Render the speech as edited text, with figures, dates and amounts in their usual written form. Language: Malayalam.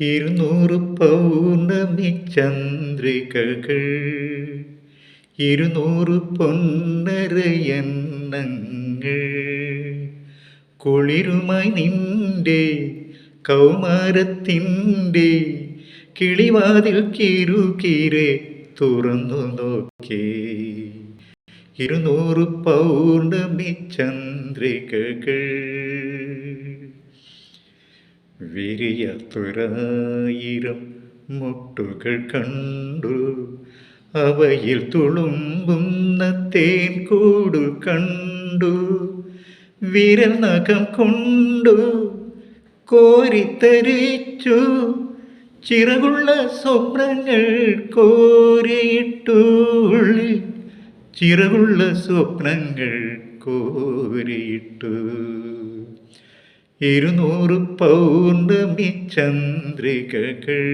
200 പൗർണമി ചന്ദ്രികകൾ, 200 പൊന്നരയന്നങ്ങൾ, കുളിരുമായി നിന്റെ കൗമാരത്തിൻ്റെ കിളിവാതിൽ കിരുകിരെ തുറന്നു നോക്കി. 200 പൗർണമി ചന്ദ്രികകൾ. വിരിയാത്തൊരായിരം മുട്ടുകൾ കണ്ടു, അവയിൽ തുളുമ്പുന്ന തേൻകൂട് കണ്ടു. വിരൽ നഖം കൊണ്ടു കോരിത്തരിച്ചു, ചിറകുള്ള സ്വപ്നങ്ങൾ കോരിയിട്ടു, ചിറകുള്ള സ്വപ്നങ്ങൾ കോരിയിട്ടു. 200 പൗർണമി ചന്ദ്രികകൾ.